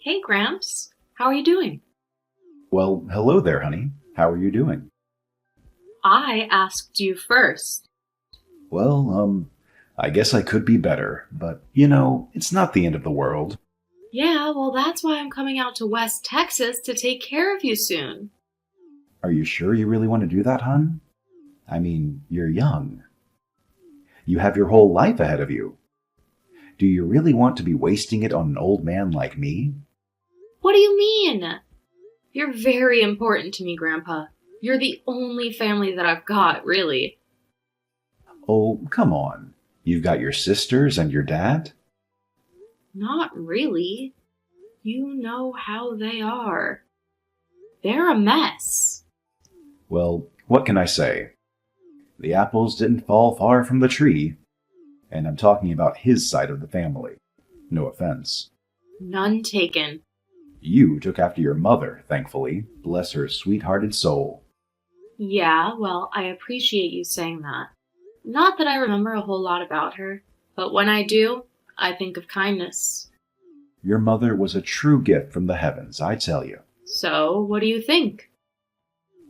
Hey, Gramps. How are you doing? Well, hello there, honey. How are you doing? I asked you first. Well, I guess I could be better, but it's not the end of the world. Yeah, well, that's why I'm coming out to West Texas to take care of you soon. Are you sure you really want to do that, hon? I mean, you're young. You have your whole life ahead of you. Do you really want to be wasting it on an old man like me? What do you mean? You're very important to me, Grandpa. You're the only family that I've got, really. Oh, come on. You've got your sisters and your dad? Not really. You know how they are. They're a mess. Well, what can I say? The apples didn't fall far from the tree. And I'm talking about his side of the family. No offense. None taken. You took after your mother, thankfully. Bless her sweet-hearted soul. Yeah, well, I appreciate you saying that. Not that I remember a whole lot about her, but when I do, I think of kindness. Your mother was a true gift from the heavens, I tell you. So, what do you think?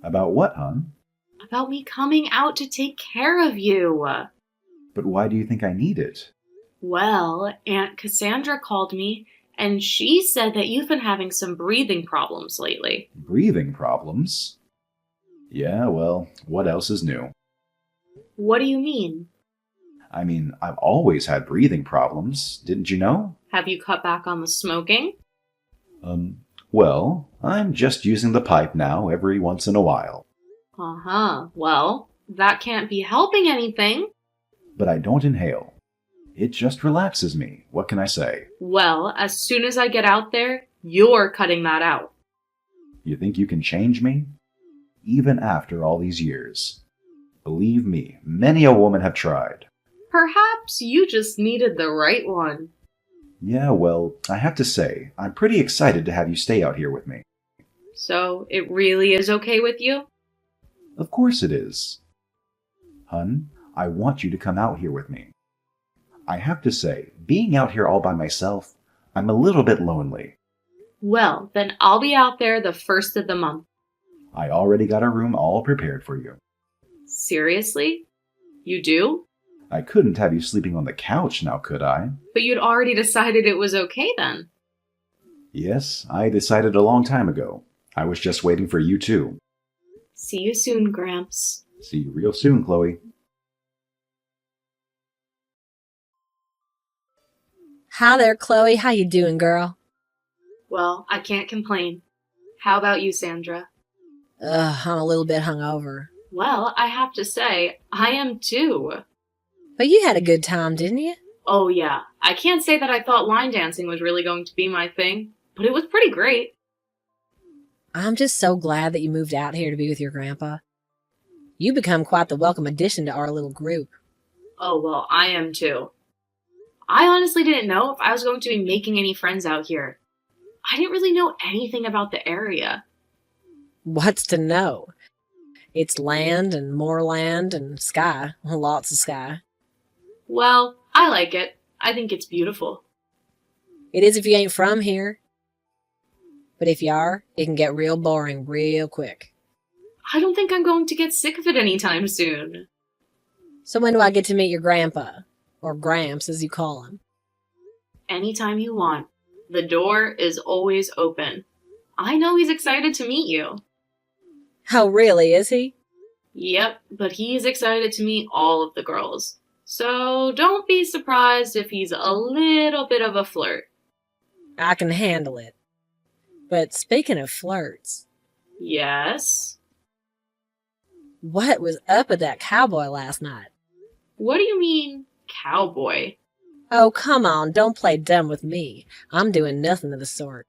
About what, hon? About me coming out to take care of you? But why do you think I need it? Well, Aunt Cassandra called me, and she said that you've been having some breathing problems lately. Breathing problems? Yeah, well, what else is new? What do you mean? I mean, I've always had breathing problems, didn't you know? Have you cut back on the smoking? Well, I'm just using the pipe now every once in a while. Uh-huh. Well, that can't be helping anything. But I don't inhale. It just relaxes me. What can I say? Well, as soon as I get out there, you're cutting that out. You think you can change me? Even after all these years. Believe me, many a woman have tried. Perhaps you just needed the right one. Yeah, well, I have to say, I'm pretty excited to have you stay out here with me. So, it really is okay with you? Of course it is. Hun, I want you to come out here with me. I have to say, being out here all by myself, I'm a little bit lonely. Well, then I'll be out there the first of the month. I already got a room all prepared for you. Seriously? You do? I couldn't have you sleeping on the couch now, could I? But you'd already decided it was okay then. Yes, I decided a long time ago. I was just waiting for you too. See you soon, Gramps. See you real soon, Chloe. Hi there, Chloe. How you doing, girl? Well, I can't complain. How about you, Sandra? I'm a little bit hungover. Well, I have to say, I am too. But you had a good time, didn't you? Oh yeah, I can't say that I thought line dancing was really going to be my thing, but it was pretty great. I'm just so glad that you moved out here to be with your grandpa. You become quite the welcome addition to our little group. Oh well, I am too. I honestly didn't know if I was going to be making any friends out here. I didn't really know anything about the area. What's to know? It's land and more land and sky. Lots of sky. Well, I like it. I think it's beautiful. It is if you ain't from here. But if you are, it can get real boring real quick. I don't think I'm going to get sick of it anytime soon. So when do I get to meet your grandpa? Or Gramps, as you call him? Anytime you want. The door is always open. I know he's excited to meet you. Oh, really, is he? Yep, but he's excited to meet all of the girls. So don't be surprised if he's a little bit of a flirt. I can handle it. But speaking of flirts... Yes? What was up with that cowboy last night? What do you mean, cowboy? Oh, come on, don't play dumb with me. I'm doing nothing of the sort.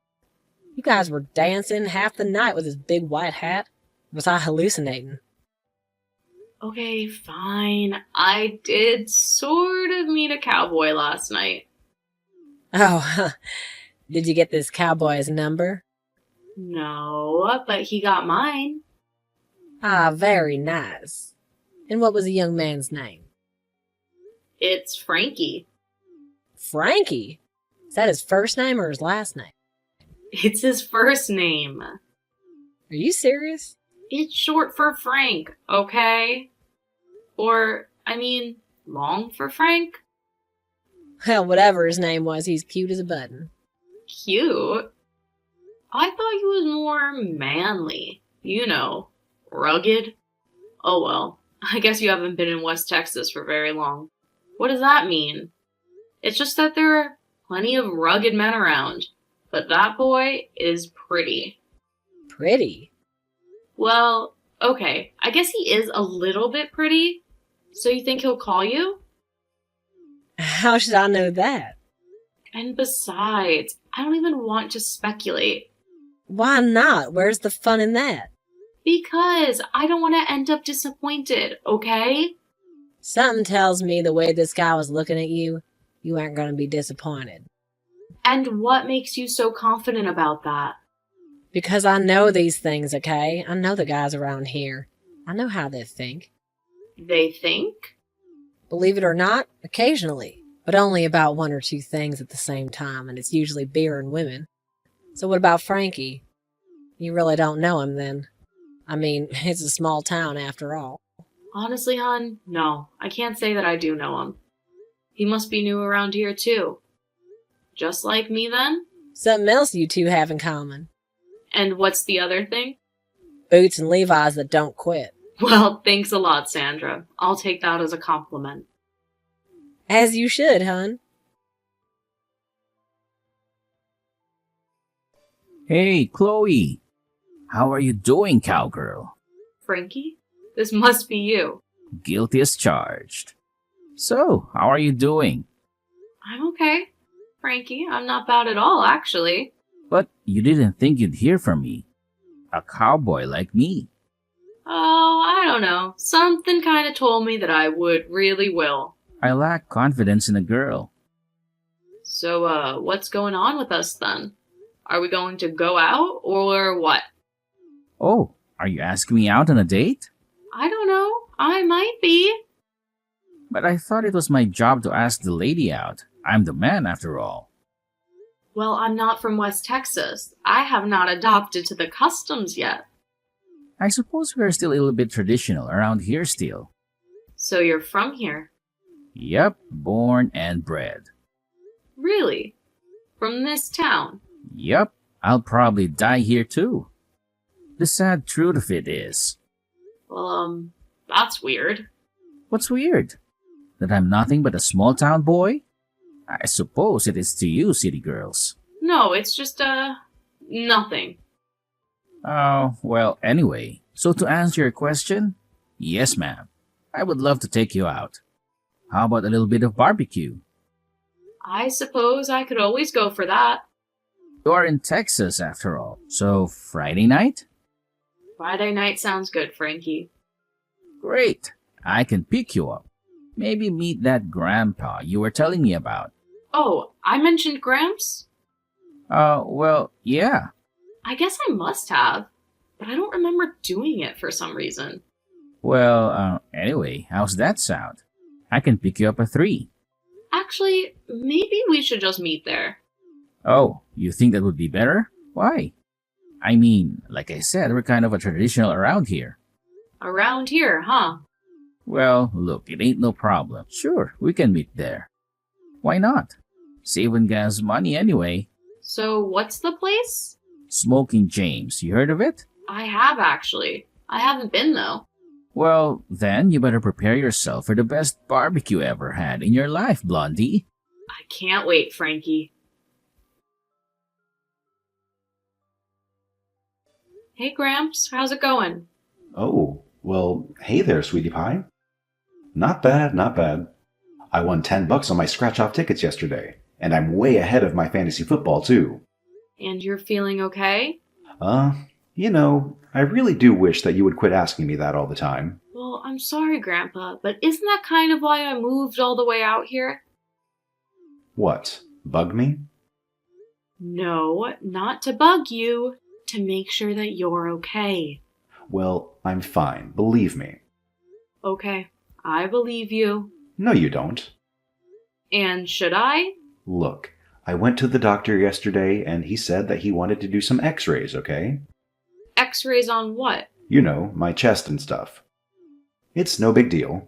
You guys were dancing half the night with his big white hat. Was I hallucinating? Okay, fine. I did sort of meet a cowboy last night. Oh, did you get this cowboy's number? No, but he got mine. Ah, very nice. And what was the young man's name? It's Frankie. Frankie? Is that his first name or his last name? It's his first name. Are you serious? It's short for Frank, okay? Or, long for Frank? Well, whatever his name was, he's cute as a button. Cute? I thought he was more manly. Rugged. Oh well, I guess you haven't been in West Texas for very long. What does that mean? It's just that there are plenty of rugged men around, but that boy is pretty. Pretty? Well, okay, I guess he is a little bit pretty. So you think he'll call you? How should I know that? And besides, I don't even want to speculate. Why not? Where's the fun in that? Because I don't want to end up disappointed, okay? Something tells me the way this guy was looking at you, you aren't going to be disappointed. And what makes you so confident about that? Because I know these things, okay? I know the guys around here. I know how they think. They think? Believe it or not, occasionally. But only about one or two things at the same time, and it's usually beer and women. So what about Frankie? You really don't know him then. It's a small town after all. Honestly, hon, no. I can't say that I do know him. He must be new around here, too. Just like me, then? Something else you two have in common. And what's the other thing? Boots and Levi's that don't quit. Well, thanks a lot, Sandra. I'll take that as a compliment. As you should, hun. Hey, Chloe. How are you doing, cowgirl? Frankie? This must be you. Guilty as charged. So, how are you doing? I'm okay. Frankie, I'm not bad at all, actually. But you didn't think you'd hear from me. A cowboy like me. Oh, I don't know. Something kind of told me that I really will. I lack confidence in a girl. So, what's going on with us then? Are we going to go out, or what? Oh, are you asking me out on a date? I don't know. I might be. But I thought it was my job to ask the lady out. I'm the man, after all. Well, I'm not from West Texas. I have not adopted to the customs yet. I suppose we're still a little bit traditional around here still. So you're from here? Yep, born and bred. Really? From this town? Yep, I'll probably die here too. The sad truth of it is... Well, that's weird. What's weird? That I'm nothing but a small town boy? I suppose it is to you, city girls. No, it's just, nothing. Oh, well, anyway, so to answer your question, yes, ma'am. I would love to take you out. How about a little bit of barbecue? I suppose I could always go for that. You are in Texas, after all, so Friday night? Friday night sounds good, Frankie. Great. I can pick you up. Maybe meet that grandpa you were telling me about. Oh, I mentioned Gramps? Well, yeah. I guess I must have, but I don't remember doing it for some reason. Well, anyway, how's that sound? I can pick you up at 3. Actually, maybe we should just meet there. Oh, you think that would be better? Why? I mean, like I said, we're kind of a traditional around here. Around here, huh? Well, look, it ain't no problem. Sure, we can meet there. Why not? Saving gas money anyway. So, what's the place? Smoking James, you heard of it? I have, actually. I haven't been, though. Well, then you better prepare yourself for the best barbecue ever had in your life, Blondie. I can't wait, Frankie. Hey, Gramps, how's it going? Oh, well, hey there, sweetie pie. Not bad, not bad. I won $10 on my scratch-off tickets yesterday, and I'm way ahead of my fantasy football, too. And you're feeling okay? I really do wish that you would quit asking me that all the time. Well, I'm sorry, Grandpa, but isn't that kind of why I moved all the way out here? What, bug me? No, not to bug you. To make sure that you're okay. Well, I'm fine, believe me. Okay, I believe you. No, you don't. And should I? Look, I went to the doctor yesterday and he said that he wanted to do some x-rays, okay? X-rays on what? You know, my chest and stuff. It's no big deal.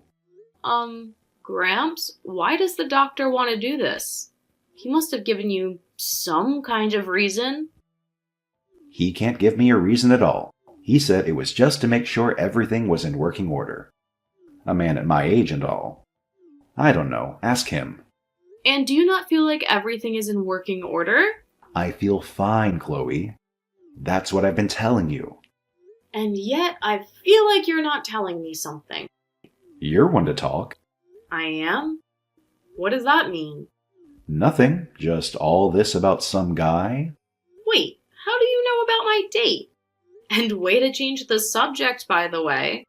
Gramps, why does the doctor want to do this? He must have given you some kind of reason. He can't give me a reason at all. He said it was just to make sure everything was in working order. A man at my age and all. I don't know. Ask him. And do you not feel like everything is in working order? I feel fine, Chloe. That's what I've been telling you. And yet, I feel like you're not telling me something. You're one to talk. I am? What does that mean? Nothing. Just all this about some guy. Wait, how do you know about my date? And way to change the subject, by the way.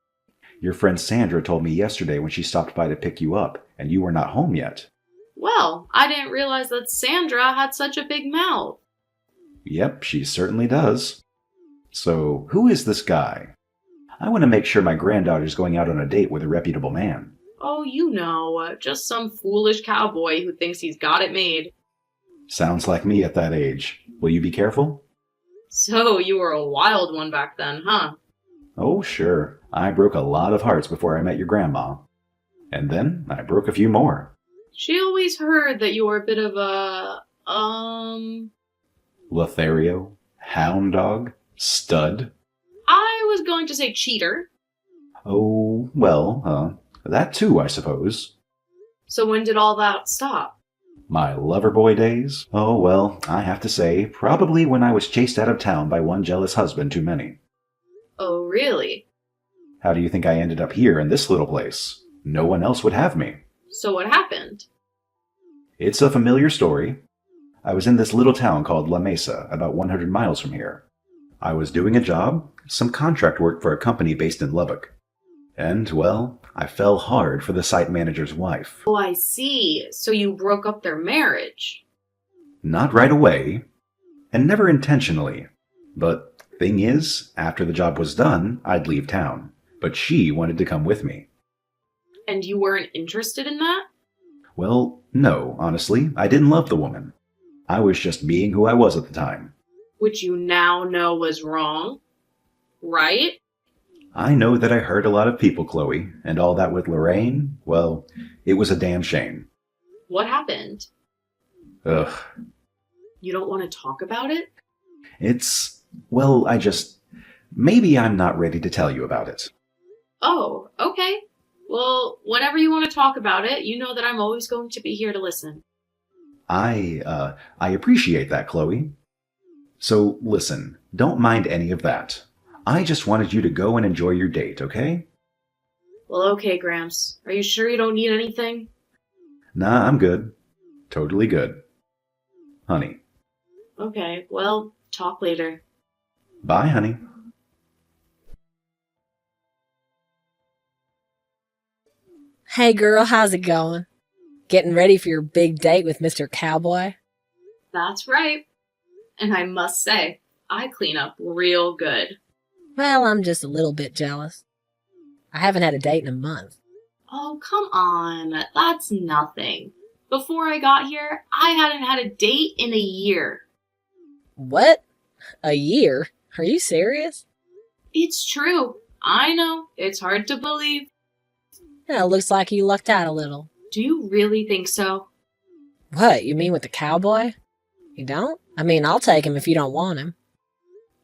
Your friend Sandra told me yesterday when she stopped by to pick you up, and you were not home yet. Well, I didn't realize that Sandra had such a big mouth. Yep, she certainly does. So, who is this guy? I want to make sure my granddaughter's going out on a date with a reputable man. Oh, you know, just some foolish cowboy who thinks he's got it made. Sounds like me at that age. Will you be careful? So, you were a wild one back then, huh? Oh, sure. I broke a lot of hearts before I met your grandma. And then I broke a few more. She always heard that you were a bit of a, Lothario? Hound dog? Stud? I was going to say cheater. Oh, well, that too, I suppose. So when did all that stop? My lover boy days? Oh, well, I have to say, probably when I was chased out of town by one jealous husband too many. Oh, really? How do you think I ended up here in this little place? No one else would have me. So what happened? It's a familiar story. I was in this little town called La Mesa, about 100 miles from here. I was doing a job, some contract work for a company based in Lubbock. And, well, I fell hard for the site manager's wife. Oh, I see. So you broke up their marriage. Not right away, and never intentionally. But thing is, after the job was done, I'd leave town. But she wanted to come with me. And you weren't interested in that? Well, no, honestly, I didn't love the woman. I was just being who I was at the time. Which you now know was wrong, right? I know that I hurt a lot of people, Chloe, and all that with Lorraine, well, it was a damn shame. What happened? Ugh. You don't want to talk about it? Well, maybe I'm not ready to tell you about it. Oh, okay. Well, whenever you want to talk about it, you know that I'm always going to be here to listen. I appreciate that, Chloe. So, listen, don't mind any of that. I just wanted you to go and enjoy your date, okay? Well, okay, Gramps. Are you sure you don't need anything? Nah, I'm good. Totally good. Honey. Okay, well, talk later. Bye, honey. Hey girl, how's it going? Getting ready for your big date with Mr. Cowboy? That's right. And I must say, I clean up real good. Well, I'm just a little bit jealous. I haven't had a date in a month. Oh, come on. That's nothing. Before I got here, I hadn't had a date in a year. What? A year? Are you serious? It's true. I know. It's hard to believe. Yeah, looks like you lucked out a little. Do you really think so? What, you mean with the cowboy? You don't? I mean, I'll take him if you don't want him.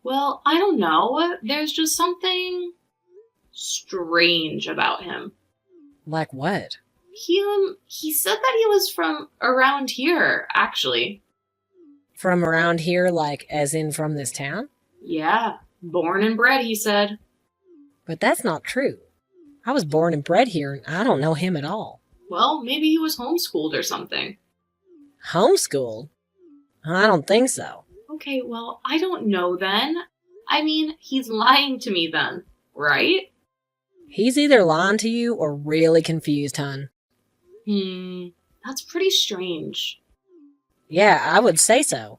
Well, I don't know. There's just something strange about him. Like what? He said that he was from around here, actually. From around here, like as in from this town? Yeah, born and bred, he said. But that's not true. I was born and bred here, and I don't know him at all. Well, maybe he was homeschooled or something. Homeschooled? I don't think so. Okay, well, I don't know then. I mean, he's lying to me then, right? He's either lying to you or really confused, hun. That's pretty strange. Yeah, I would say so.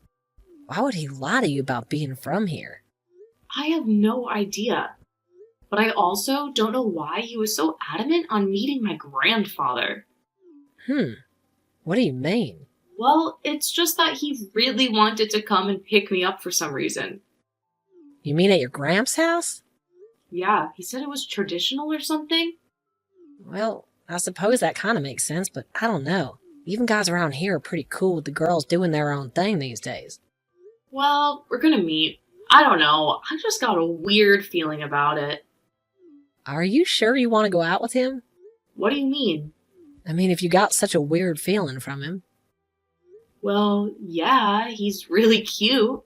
Why would he lie to you about being from here? I have no idea. But I also don't know why he was so adamant on meeting my grandfather. What do you mean? Well, it's just that he really wanted to come and pick me up for some reason. You mean at your Gramps' house? Yeah, he said it was traditional or something. Well, I suppose that kind of makes sense, but I don't know. Even guys around here are pretty cool with the girls doing their own thing these days. Well, we're gonna meet. I don't know, I just got a weird feeling about it. Are you sure you want to go out with him? What do you mean? I mean, if you got such a weird feeling from him. Well, yeah, he's really cute.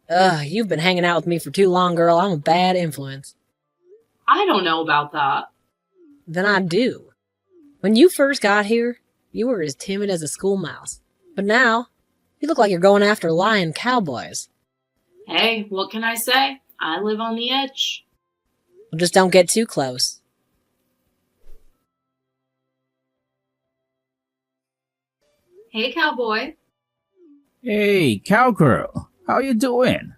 Ugh, you've been hanging out with me for too long, girl. I'm a bad influence. I don't know about that. Then I do. When you first got here, you were as timid as a school mouse. But now, you look like you're going after lion cowboys. Hey, what can I say? I live on the edge. Well, just don't get too close. Hey, cowboy. Hey, cowgirl, how you doing?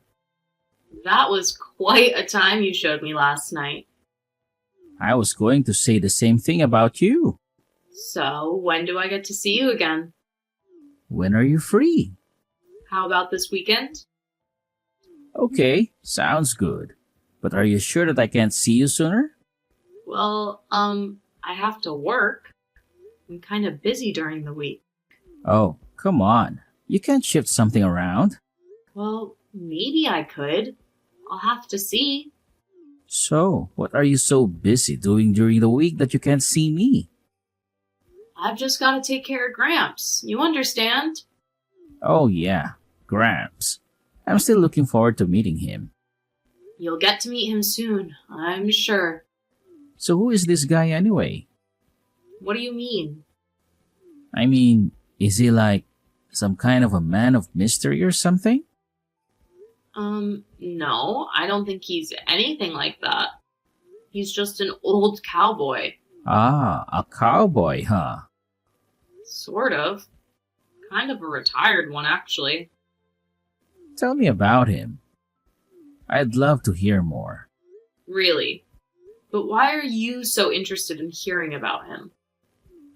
That was quite a time you showed me last night. I was going to say the same thing about you. So, when do I get to see you again? When are you free? How about this weekend? Okay, sounds good. But are you sure that I can't see you sooner? Well, I have to work. I'm kind of busy during the week. Oh, come on. You can't shift something around. Well, maybe I could. I'll have to see. So, what are you so busy doing during the week that you can't see me? I've just got to take care of Gramps. You understand? Oh yeah, Gramps. I'm still looking forward to meeting him. You'll get to meet him soon, I'm sure. So who is this guy anyway? What do you mean? I mean, is he like some kind of a man of mystery or something? No, I don't think he's anything like that. He's just an old cowboy. Ah, a cowboy, huh? Sort of. Kind of a retired one, actually. Tell me about him. I'd love to hear more. Really. But why are you so interested in hearing about him?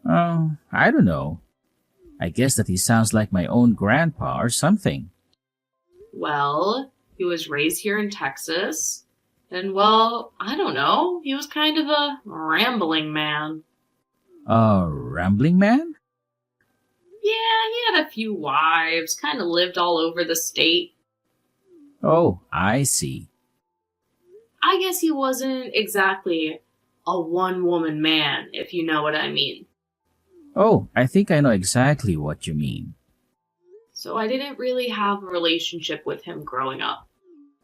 Oh, I don't know. I guess that he sounds like my own grandpa or something. Well, he was raised here in Texas. And, well, I don't know. He was kind of a rambling man. A rambling man? Yeah, he had a few wives, kind of lived all over the state. Oh, I see. I guess he wasn't exactly a one-woman man, if you know what I mean. Oh, I think I know exactly what you mean. So I didn't really have a relationship with him growing up.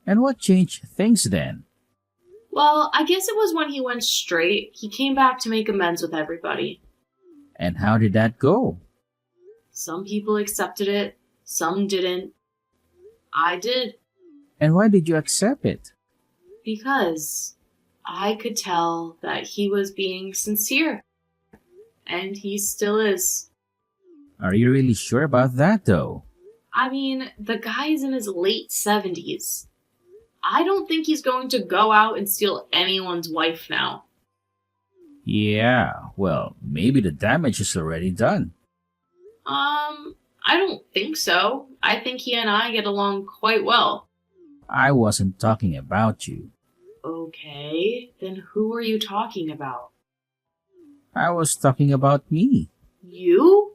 And what changed things then? Well, I guess it was when he went straight. He came back to make amends with everybody. And how did that go? Some people accepted it, some didn't. I did. And why did you accept it? Because I could tell that he was being sincere. And he still is. Are you really sure about that though? I mean, the guy's in his late 70s. I don't think he's going to go out and steal anyone's wife now. Yeah, well, maybe the damage is already done. I don't think so. I think he and I get along quite well. I wasn't talking about you. Okay, then who are you talking about? I was talking about me. You?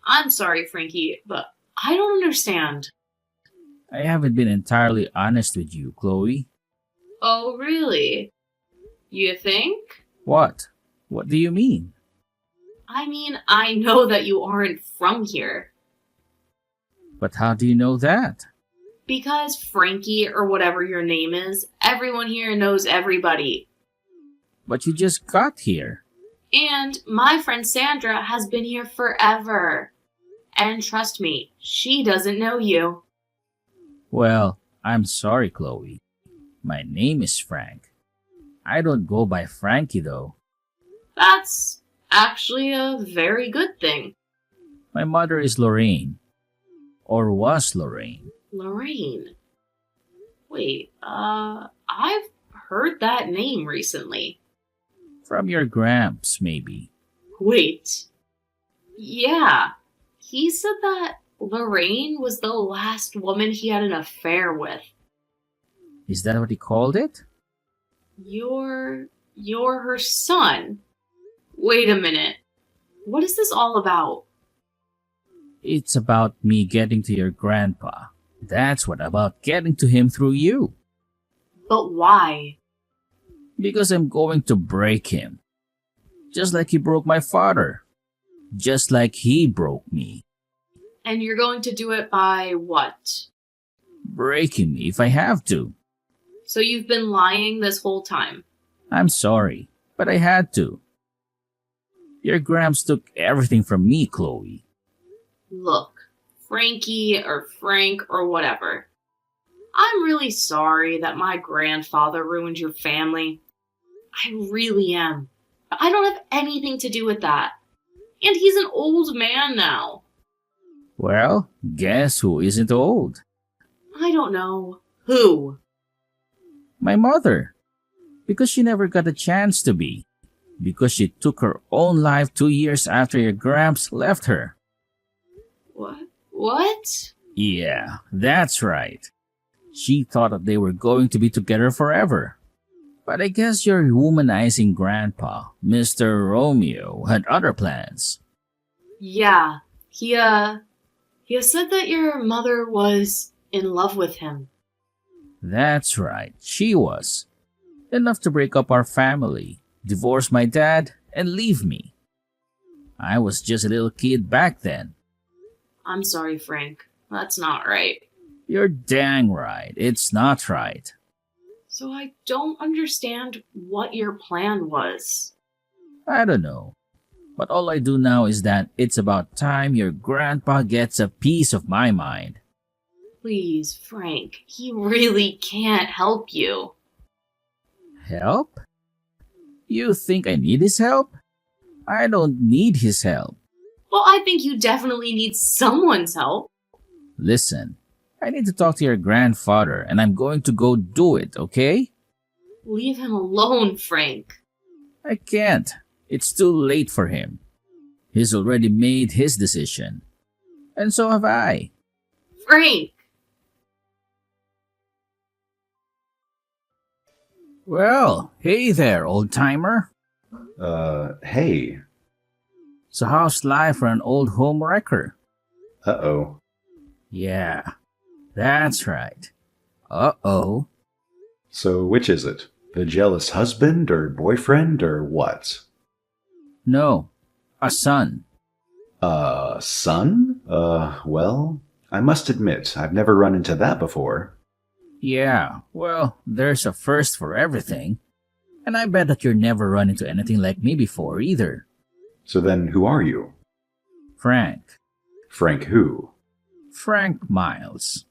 I'm sorry, Frankie, but I don't understand. I haven't been entirely honest with you, Chloe. Oh, really? You think? What? What do you mean? I mean, I know that you aren't from here. But how do you know that? Because Frankie, or whatever your name is, everyone here knows everybody. But you just got here. And my friend Sandra has been here forever. And trust me, she doesn't know you. Well, I'm sorry, Chloe. My name is Frank. I don't go by Frankie, though. That's actually a very good thing. My mother is Lorraine. Or was Lorraine. Lorraine. Wait, I've heard that name recently. From your Gramps, maybe. Wait. Yeah, He said that Lorraine was the last woman he had an affair with. Is that what he called it? You're her son. Wait a minute. What is this all about? It's about me getting to your grandpa. That's what about getting to him through you. But why? Because I'm going to break him. Just like he broke my father. Just like he broke me. And you're going to do it by what? Breaking me if I have to. So you've been lying this whole time. I'm sorry, but I had to. Your Gramps took everything from me, Chloe. Look, Frankie or Frank or whatever. I'm really sorry that my grandfather ruined your family. I really am. But I don't have anything to do with that. And he's an old man now. Well, guess who isn't old? I don't know. Who? My mother. Because she never got a chance to be. Because she took her own life 2 years after your Gramps left her. What? Yeah, that's right. She thought that they were going to be together forever. But I guess your womanizing grandpa, Mr. Romeo, had other plans. Yeah. He said that your mother was in love with him. That's right, she was. Enough to break up our family, divorce my dad, and leave me. I was just a little kid back then. I'm sorry, Frank. That's not right. You're dang right, it's not right. So I don't understand what your plan was. I don't know. But all I do know is that it's about time your grandpa gets a piece of my mind. Please, Frank, he really can't help you. Help? You think I need his help? I don't need his help. Well, I think you definitely need someone's help. Listen, I need to talk to your grandfather and I'm going to go do it, okay? Leave him alone, Frank. I can't. It's too late for him. He's already made his decision. And so have I. Frank! Well, hey there, old timer. Hey. So how's life for an old home wrecker? Uh-oh. Yeah, that's right. Uh-oh. So which is it? The jealous husband or boyfriend or what? No, a son. Son? Well, I must admit, I've never run into that before. Yeah, well, there's a first for everything. And I bet that you've never run into anything like me before either. So then who are you? Frank. Frank who? Frank Miles.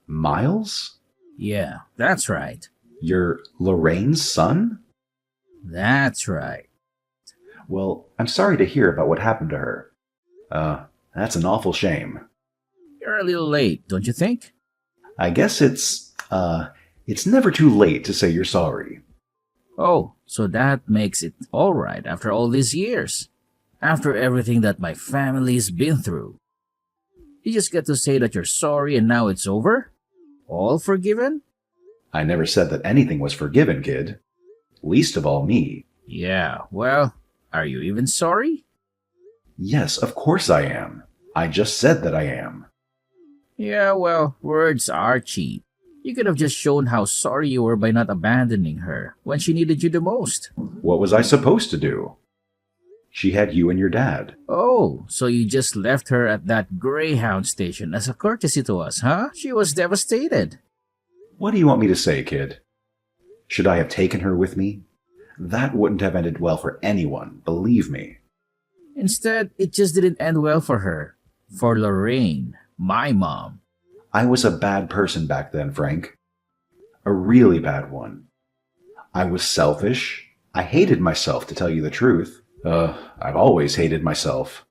Miles? Yeah, that's right. You're Lorraine's son? That's right. Well, I'm sorry to hear about what happened to her. That's an awful shame. You're a little late, don't you think? I guess it's never too late to say you're sorry. Oh, so that makes it alright after all these years. After everything that my family's been through. You just get to say that you're sorry and now it's over? All forgiven? I never said that anything was forgiven, kid. Least of all me. Yeah, well, are you even sorry? Yes, of course I am. I just said that I am. Yeah, well, words are cheap. You could have just shown how sorry you were by not abandoning her when she needed you the most. What was I supposed to do? She had you and your dad. Oh, so you just left her at that Greyhound station as a courtesy to us, huh? She was devastated. What do you want me to say, kid? Should I have taken her with me? That wouldn't have ended well for anyone, believe me. Instead, it just didn't end well for her. For Lorraine, my mom. I was a bad person back then, Frank. A really bad one. I was selfish. I hated myself, to tell you the truth. I've always hated myself.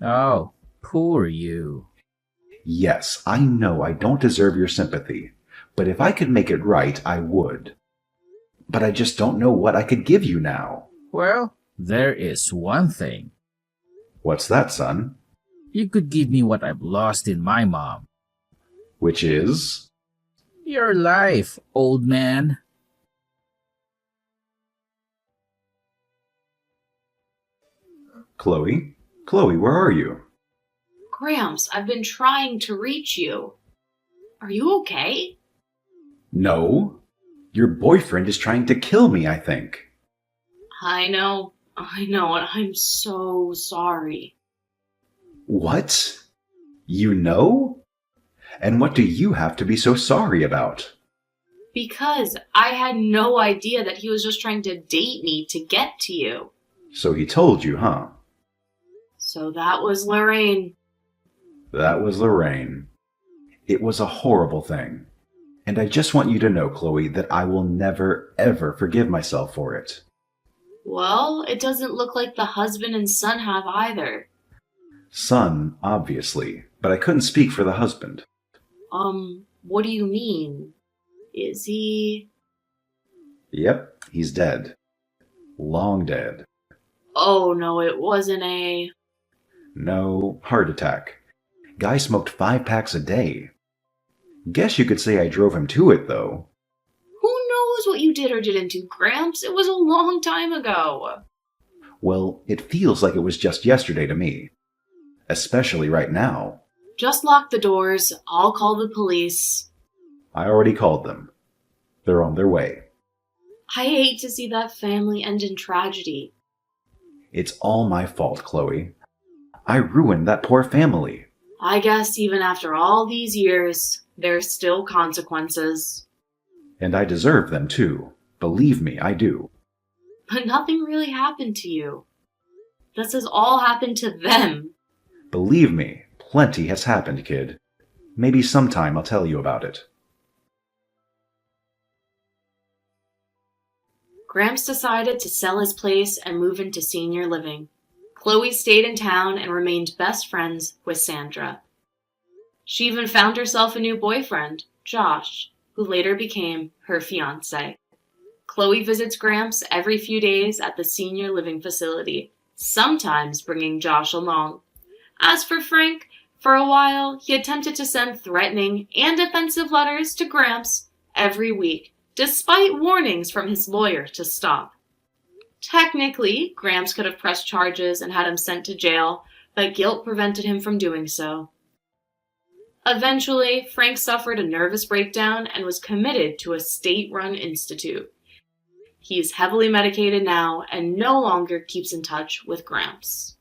Oh, poor you. Yes, I know I don't deserve your sympathy, but if I could make it right, I would. But I just don't know what I could give you now. Well, there is one thing. What's that, son? You could give me what I've lost in my mom. Which is? Your life, old man. Chloe? Chloe, where are you? Gramps, I've been trying to reach you. Are you okay? No. Your boyfriend is trying to kill me, I think. I know, and I'm so sorry. What? You know? And what do you have to be so sorry about? Because I had no idea that he was just trying to date me to get to you. So he told you, huh? So that was Lorraine. That was Lorraine. It was a horrible thing. And I just want you to know, Chloe, that I will never, ever forgive myself for it. Well, it doesn't look like the husband and son have either. Son, obviously, but I couldn't speak for the husband. What do you mean? Is he... Yep, he's dead. Long dead. Oh no, it wasn't a... No, heart attack. Guy smoked 5 packs a day. Guess you could say I drove him to it, though. Who knows what you did or didn't do, Gramps? It was a long time ago. Well, it feels like it was just yesterday to me. Especially right now. Just lock the doors. I'll call the police. I already called them. They're on their way. I hate to see that family end in tragedy. It's all my fault, Chloe. I ruined that poor family. I guess even after all these years, there's still consequences. And I deserve them too. Believe me, I do. But nothing really happened to you. This has all happened to them. Believe me, plenty has happened, kid. Maybe sometime I'll tell you about it. Gramps decided to sell his place and move into senior living. Chloe stayed in town and remained best friends with Sandra. She even found herself a new boyfriend, Josh, who later became her fiancé. Chloe visits Gramps every few days at the senior living facility, sometimes bringing Josh along. As for Frank, for a while he attempted to send threatening and offensive letters to Gramps every week, despite warnings from his lawyer to stop. Technically, Gramps could have pressed charges and had him sent to jail, but guilt prevented him from doing so. Eventually, Frank suffered a nervous breakdown and was committed to a state-run institute. He is heavily medicated now and no longer keeps in touch with Gramps.